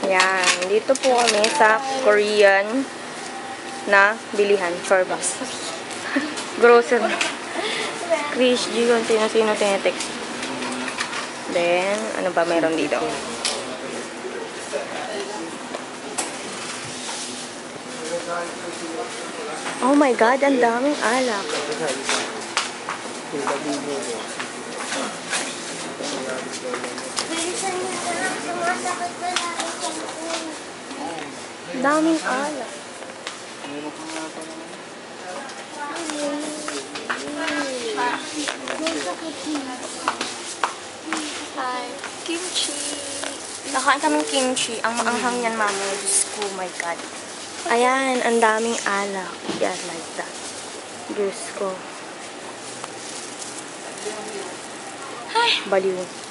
Yan. Dito po kami sa Korean na bilihan. Starbucks. Grocery. Chris G. Kung sino-sino tinetext. Then, ano ba meron dito? Oh my God, ang daming alak. Daming alak. Hi. Kimchi. Nakain kaming kimchi. Ang maanghang yan, mama. Diyos ko, oh my God. Ayan, ang daming alak. Yan, like that. Diyos ko. Ay, baliw.